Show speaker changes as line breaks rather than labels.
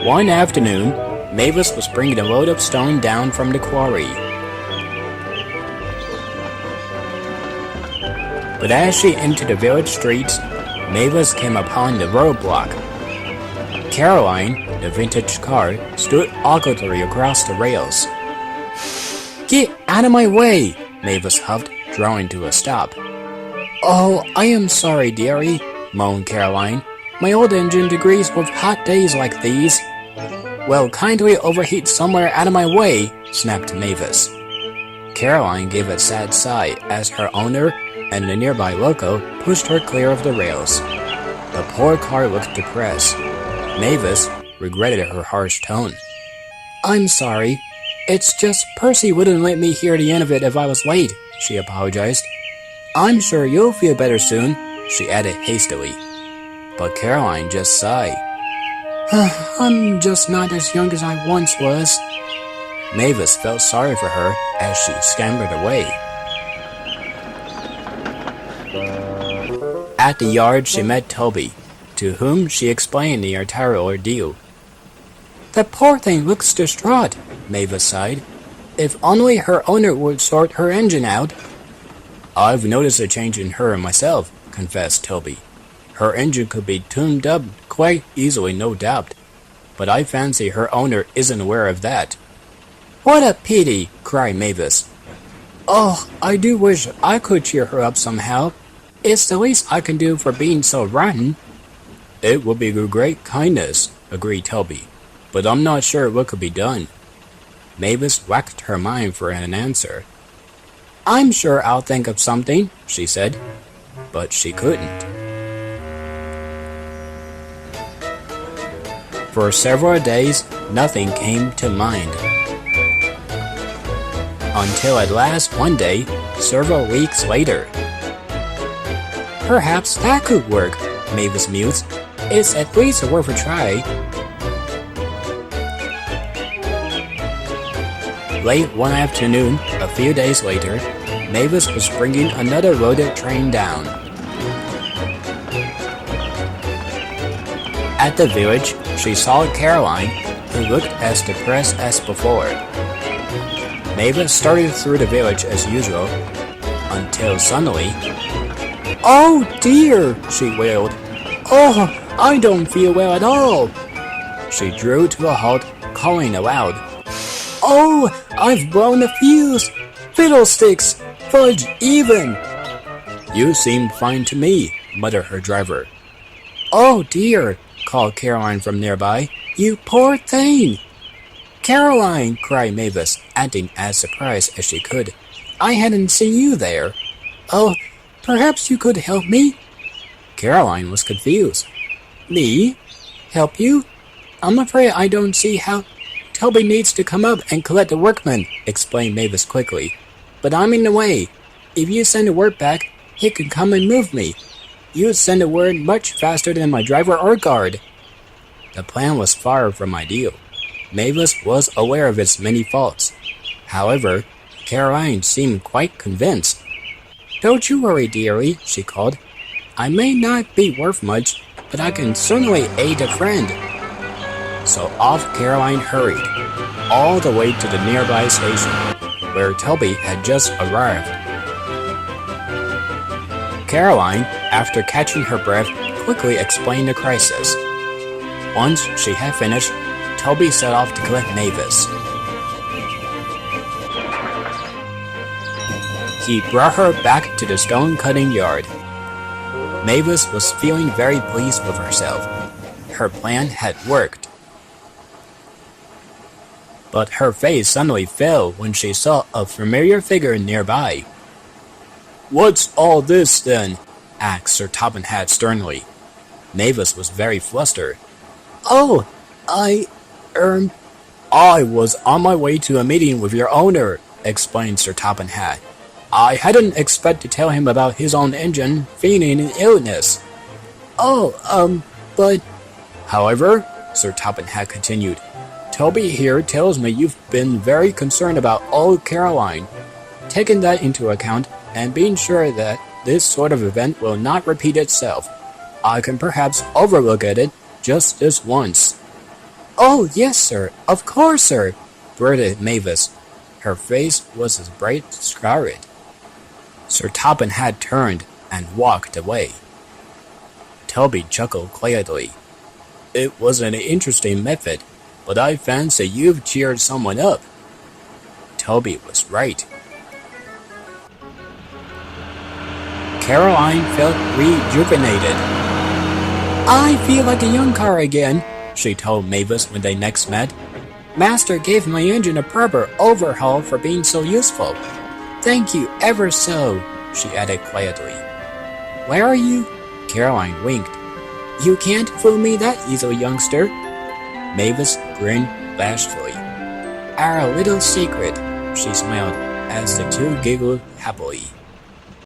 One afternoon, Mavis was bringing a load of stone down from the quarry. But as she entered the village streets, Mavis came upon the roadblock. Caroline, the vintage car, stood awkwardly across the rails. "Get out of my way!" Mavis huffed, drawing to a stop. "Oh, I am sorry, dearie," moaned Caroline. "My old engine agrees with hot days like these." "Well, kindly overheat somewhere out of my way," snapped Mavis. Caroline gave a sad sigh as her owner and the nearby loco pushed her clear of the rails. The poor car looked depressed. Mavis regretted her harsh tone. "I'm sorry. It's just Percy wouldn't let me hear the end of it if I was late," she apologized. "I'm sure you'll feel better soon," she added hastily. But Caroline just sighed. "I'm just not as young as I once was." Mavis felt sorry for her as she scampered away. At the yard, she met Toby, to whom she explained the entire ordeal. "The poor thing looks distraught," Mavis sighed. "If only her owner would sort her engine out." "I've noticed a change in her myself," confessed Toby. "Her engine could be tuned up quite easily, no doubt, but I fancy her owner isn't aware of that." "What a pity!" cried Mavis. "Oh, I do wish I could cheer her up somehow. It's the least I can do for being so rotten." "It would be a great kindness," agreed Toby, "but I'm not sure what could be done." Mavis racked her mind for an answer. "I'm sure I'll think of something," she said, but she couldn't. For several days, nothing came to mind. Until at last one day, several weeks later. "Perhaps that could work," Mavis mused. "It's at least worth a try." Late one afternoon, a few days later, Mavis was bringing another loaded train down. At the village, she saw Caroline, who looked as depressed as before. Mavis started through the village as usual, until suddenly, "Oh dear!" she wailed. "Oh, I don't feel well at all." She drew to a halt, calling aloud. "Oh, I've blown the fuse! Fiddlesticks! Fudge even!" "You seem fine to me," muttered her driver. "Oh dear!" called Caroline from nearby. "You poor thing!" "Caroline!" cried Mavis, acting as surprised as she could. "I hadn't seen you there." "Oh, perhaps you could help me?" Caroline was confused. "Me? Help you? I'm afraid I don't see how." "Toby needs to come up and collect the workman," explained Mavis quickly. "But I'm in the way. If you send the word back, he can come and move me. You'd send the word much faster than my driver or guard." The plan was far from ideal. Mavis was aware of its many faults. However, Caroline seemed quite convinced. "Don't you worry, dearie," she called. "I may not be worth much, but I can certainly aid a friend." So off Caroline hurried, all the way to the nearby station, where Toby had just arrived. Caroline, after catching her breath, quickly explained the crisis. Once she had finished, Toby set off to collect Mavis. He brought her back to the stone-cutting yard. Mavis was feeling very pleased with herself. Her plan had worked. But her face suddenly fell when she saw a familiar figure nearby. "What's all this, then?" asked Sir Topham-Hatt sternly. Mavis was very flustered. "Oh, I was on my way to a meeting with your owner," explained Sir Topham-Hatt. "I hadn't expected to tell him about his own engine feigning an illness." "Oh, but..." "However," Sir Topham-Hatt continued, "Toby here tells me you've been very concerned about old Caroline. Taking that into account, and being sure that this sort of event will not repeat itself, I can perhaps overlook at it just this once." "Oh, yes, sir, of course, sir," blurted Mavis. Her face was as bright scarlet. Sir Topham had turned and walked away. Toby chuckled quietly. "It was an interesting method, but I fancy you've cheered someone up." Toby was right. Caroline felt rejuvenated. "I feel like a young car again," she told Mavis when they next met. "Master gave my engine a proper overhaul for being so useful. Thank you ever so," she added quietly. "Where are you?" Caroline winked. "You can't fool me that easily, youngster." Mavis grinned bashfully. "Our little secret," she smiled as the two giggled happily.